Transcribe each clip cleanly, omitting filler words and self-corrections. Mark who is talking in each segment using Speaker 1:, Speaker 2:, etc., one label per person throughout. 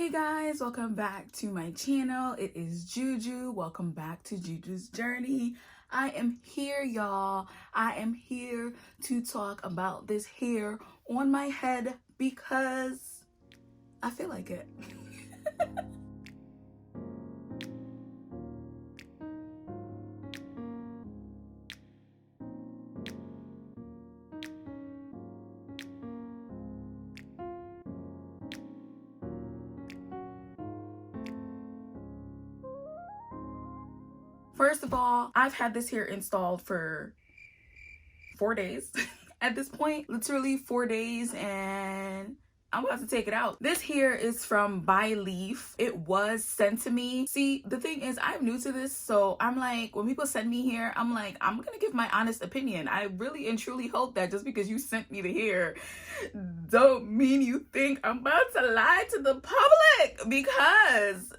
Speaker 1: Hey guys, welcome back to my channel. It is JuJu. Welcome back to JuJu's Journey. I am here, y'all. I am here to talk about this hair on my head because I feel like it. First of all, I've had this hair installed for 4 days at this point, literally 4 days, and I'm about to take it out. This hair is from Bileaf. It was sent to me. See, the thing is, I'm new to this, so I'm like, when people send me hair, I'm like, I'm gonna give my honest opinion. I really and truly hope that just because you sent me the hair don't mean you think I'm about to lie to the public, because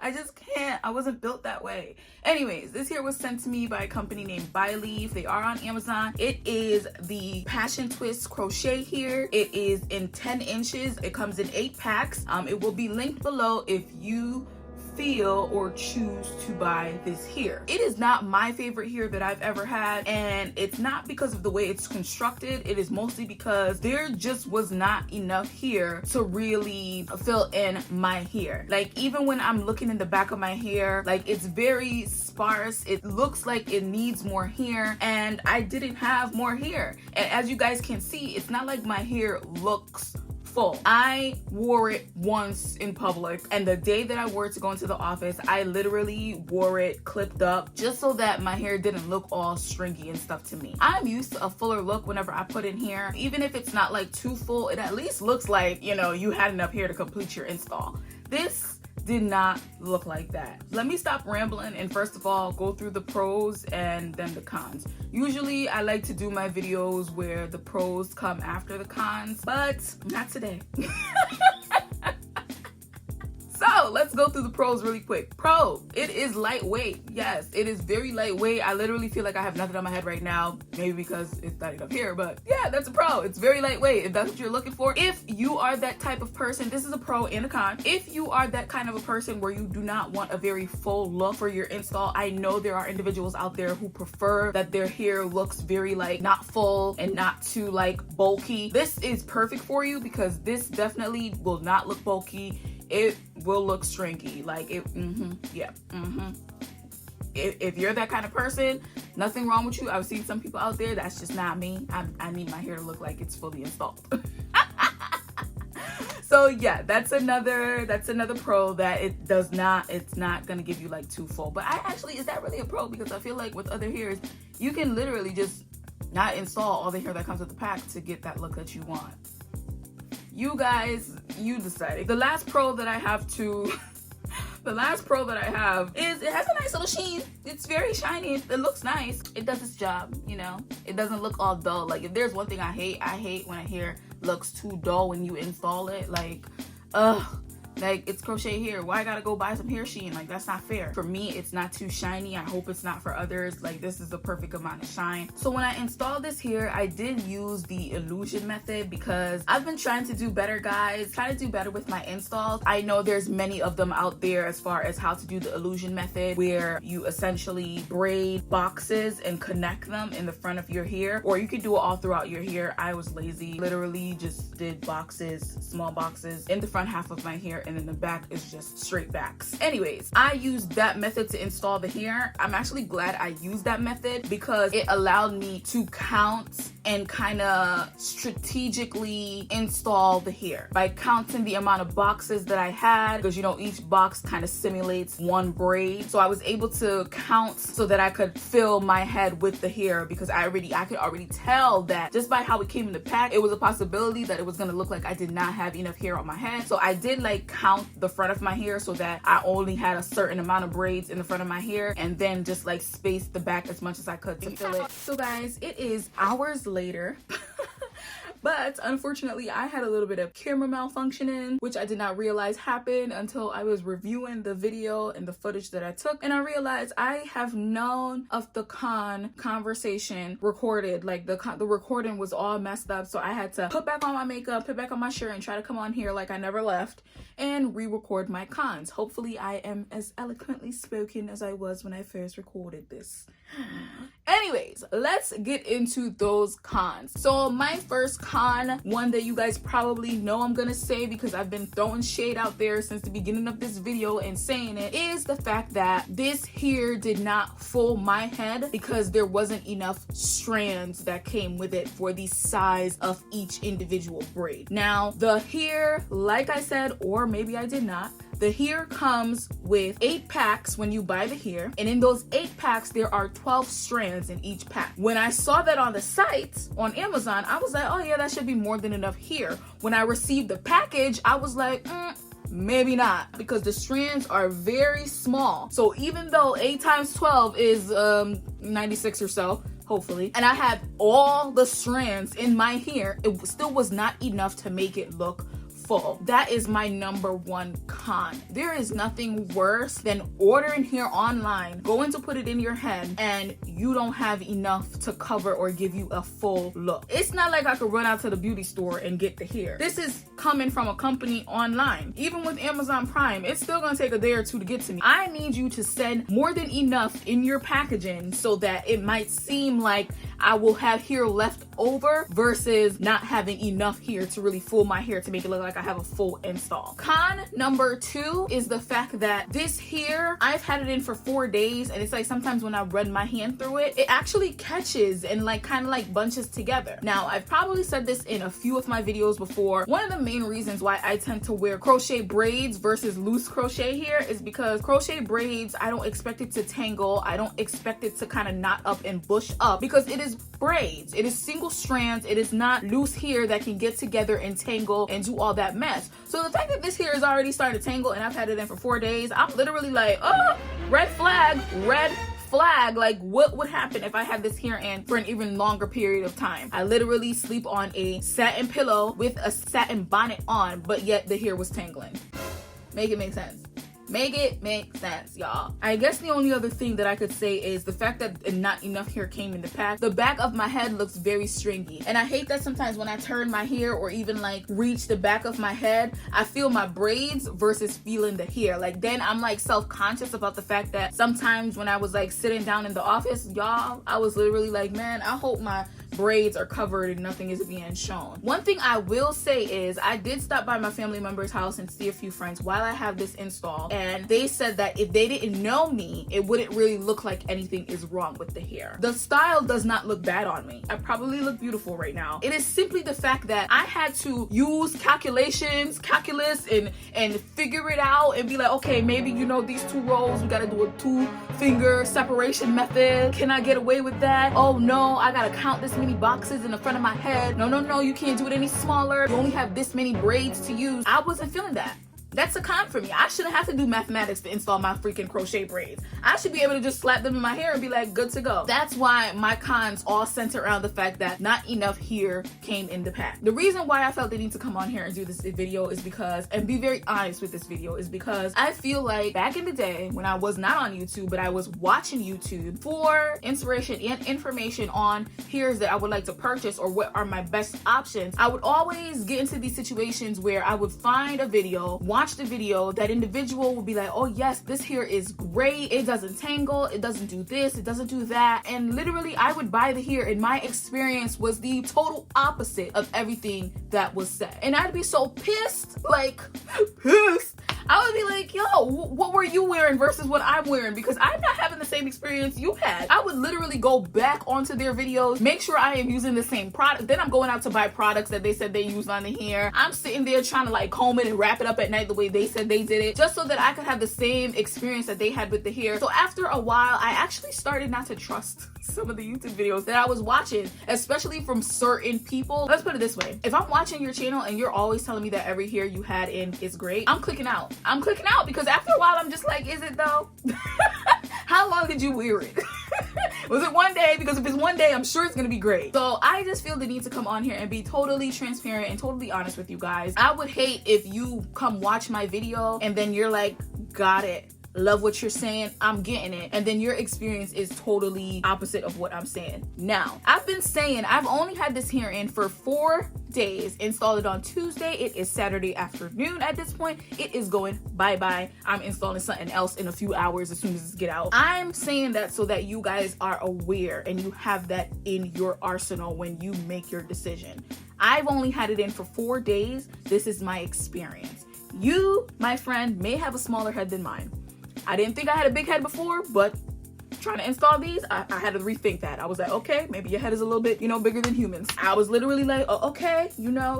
Speaker 1: I just can't. I wasn't built that way. Anyways, this hair was sent to me by a company named Bileaf. They are on Amazon. It is the Passion Twist crochet hair. It is in 10 inches. It comes in 8 packs. It will be linked below if you feel or choose to buy this hair. It is not my favorite hair that I've ever had, and it's not because of the way it's constructed. It is mostly because there just was not enough hair to really fill in my hair. Like, even when I'm looking in the back of my hair, like, it's very sparse. It looks like it needs more hair, and I didn't have more hair. And as you guys can see, it's not like my hair looks full. I wore it once in public, and the day that I wore it to go into the office, I literally wore it clipped up just so that my hair didn't look all stringy and stuff to me. I'm used to a fuller look whenever I put in hair. Even if it's not like too full, it at least looks like, you know, you had enough hair to complete your install. This did not look like that. Let me stop rambling and first of all go through the pros and then the cons. Usually I like to do my videos where the pros come after the cons, but not today. So let's go through the pros really quick. Pro, it is lightweight. Yes, it is very lightweight. I literally feel like I have nothing on my head right now, maybe because it's not enough hair, but yeah, that's a pro. It's very lightweight if that's what you're looking for. If you are that type of person, this is a pro and a con. If you are that kind of a person where you do not want a very full look for your install, I know there are individuals out there who prefer that their hair looks very like not full and not too like bulky. This is perfect for you because this definitely will not look bulky. It will look stringy, like it. If you're that kind of person, nothing wrong with you. I've seen some people out there, that's just not me. I need my hair to look like it's fully installed. So yeah, that's another pro, that it's not gonna give you like too full. But is that really a pro? Because I feel like with other hairs, you can literally just not install all the hair that comes with the pack to get that look that you want. You guys, you decide. The last pro that I have is it has a nice little sheen. It's very shiny. It looks nice. It does its job, you know. It doesn't look all dull. Like, if there's one thing I hate when a hair looks too dull when you install it. Like, like, it's crochet hair. Why I gotta go buy some hair sheen? Like, that's not fair. For me, it's not too shiny. I hope it's not for others. Like, this is the perfect amount of shine. So when I installed this hair, I did use the illusion method because I've been trying to do better, guys. Trying to do better with my installs. I know there's many of them out there as far as how to do the illusion method, where you essentially braid boxes and connect them in the front of your hair, or you could do it all throughout your hair. I was lazy. Literally just did boxes, small boxes in the front half of my hair, and then the back is just straight backs. Anyways, I used that method to install the hair. I'm actually glad I used that method because it allowed me to count and kind of strategically install the hair by counting the amount of boxes that I had, because you know each box kind of simulates one braid. So I was able to count so that I could fill my head with the hair, because I could already tell that just by how it came in the pack, it was a possibility that it was gonna look like I did not have enough hair on my head. So I did like count the front of my hair so that I only had a certain amount of braids in the front of my hair, and then just like space the back as much as I could to fill it. So guys, it is hours later. But unfortunately, I had a little bit of camera malfunctioning, which I did not realize happened until I was reviewing the video and the footage that I took. And I realized I have none of the conversation recorded. Like the recording was all messed up. So I had to put back on my makeup, put back on my shirt, and try to come on here like I never left and re-record my cons. Hopefully I am as eloquently spoken as I was when I first recorded this. Anyways, let's get into those cons. So my first con, one that you guys probably know I'm gonna say because I've been throwing shade out there since the beginning of this video and saying it, is the fact that this here did not full my head because there wasn't enough strands that came with it for the size of each individual braid. Now the hair, like I said, or maybe I did not, the hair comes with 8 packs when you buy the hair, and in those 8 packs there are 12 strands in each pack. When I saw that on the site on Amazon, I was like, oh yeah, that should be more than enough hair. When I received the package, I was like, maybe not, because the strands are very small. So even though 8 times 12 is 96 or so, hopefully, and I had all the strands in my hair, it still was not enough to make it look full. That is my number one con. There is nothing worse than ordering hair online, going to put it in your head, and you don't have enough to cover or give you a full look. It's not like I could run out to the beauty store and get the hair. This is coming from a company online. Even with Amazon Prime, it's still gonna take a day or two to get to me. I need you to send more than enough in your packaging so that it might seem like I will have hair left over versus not having enough hair to really full my hair to make it look like I have a full install. Con number 2 is the fact that this hair, I've had it in for 4 days, and it's like sometimes when I run my hand through it, it actually catches and like kind of like bunches together. Now, I've probably said this in a few of my videos before. One of the main reasons why I tend to wear crochet braids versus loose crochet hair is because crochet braids, I don't expect it to tangle. I don't expect it to kind of knot up and bush up because it is braids. It is single strands. It is not loose hair that can get together and tangle and do all that mess. So the fact that this hair is already starting to tangle and I've had it in for 4 days, I'm literally like, oh, red flag, red flag. Like, what would happen if I had this hair in for an even longer period of time? I literally sleep on a satin pillow with a satin bonnet on, but yet the hair was tangling. Make it make sense. Make it make sense, y'all. I guess the only other thing that I could say is the fact that not enough hair came in the pack. The back of my head looks very stringy, and I hate that sometimes when I turn my hair or even like reach the back of my head, I feel my braids versus feeling the hair. Like then I'm like self-conscious about the fact that sometimes when I was like sitting down in the office, y'all, I was literally like, man, I hope my braids are covered and nothing is being shown. One thing I will say is I did stop by my family member's house and see a few friends while I have this install, and they said that if they didn't know me, it wouldn't really look like anything is wrong with the hair. The style does not look bad on me. I probably look beautiful right now. It is simply the fact that I had to use calculus and figure it out and be like, okay, maybe you know these 2 rows, we gotta do a 2-finger separation method. Can I get away with that? Oh no, I gotta count this many boxes in the front of my head. No, you can't do it any smaller. You only have this many braids to use. I wasn't feeling that. That's a con for me. I shouldn't have to do mathematics to install my freaking crochet braids. I should be able to just slap them in my hair and be like, good to go. That's why my cons all center around the fact that not enough hair came in the pack. The reason why I felt the need to come on here and do this video is because, and be very honest with this video, is because I feel like back in the day when I was not on YouTube, but I was watching YouTube for inspiration and information on hairs that I would like to purchase or what are my best options, I would always get into these situations where I would find a video, watch the video, that individual would be like, oh yes, this hair is great, it doesn't tangle, it doesn't do this, it doesn't do that, and literally I would buy the hair and my experience was the total opposite of everything that was said. And I'd be so pissed, like pissed. I would be like, yo, what were you wearing versus what I'm wearing? Because I'm not having the same experience you had. I would literally go back onto their videos, make sure I am using the same product. Then I'm going out to buy products that they said they used on the hair. I'm sitting there trying to like comb it and wrap it up at night the way they said they did it, just so that I could have the same experience that they had with the hair. So after a while, I actually started not to trust some of the YouTube videos that I was watching, especially from certain people. Let's put it this way. If I'm watching your channel and you're always telling me that every hair you had in is great, I'm clicking out. I'm clicking out because after a while, I'm just like, is it though? How long did you wear it? Was it one day? Because if it's one day, I'm sure it's gonna be great. So I just feel the need to come on here and be totally transparent and totally honest with you guys. I would hate if you come watch my video and then you're like, got it, love what you're saying, I'm getting it, and then your experience is totally opposite of what I'm saying. Now, I've been saying I've only had this hair in for 4 days, installed it on Tuesday. It is Saturday afternoon at this point. It is going bye-bye. I'm installing something else in a few hours as soon as it get out. I'm saying that so that you guys are aware and you have that in your arsenal when you make your decision. I've only had it in for 4 days. This is my experience. You, my friend, may have a smaller head than mine. I didn't think I had a big head before, but trying to install these, I had to rethink that. I was like, okay, maybe your head is a little bit, bigger than humans. I was literally like, oh, okay,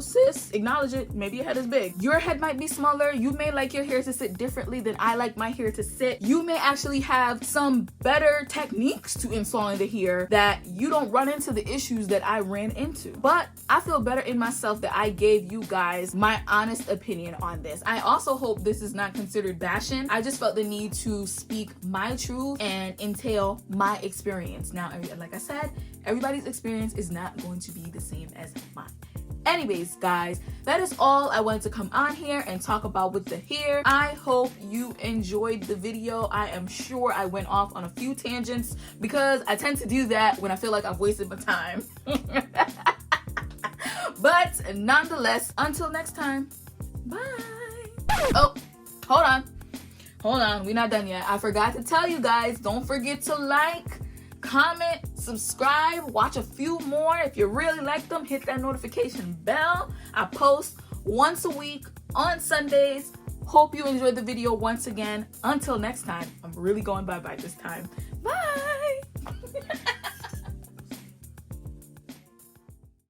Speaker 1: sis, acknowledge it. Maybe your head is big. Your head might be smaller. You may like your hair to sit differently than I like my hair to sit. You may actually have some better techniques to installing the hair that you don't run into the issues that I ran into. But I feel better in myself that I gave you guys my honest opinion on this. I also hope this is not considered bashing. I just felt the need to speak my truth and entail my experience. Now, like I said, everybody's experience is not going to be the same as mine. Anyways, guys, that is all I wanted to come on here and talk about with the hair. I hope you enjoyed the video. I am sure I went off on a few tangents because I tend to do that when I feel like I've wasted my time. But nonetheless, until next time, bye. Oh, hold on, we're not done yet. I forgot to tell you guys, don't forget to like, comment, subscribe, watch a few more. If you really like them, hit that notification bell. I post once a week on Sundays. Hope you enjoyed the video once again. Until next time, I'm really going bye-bye this time. Bye.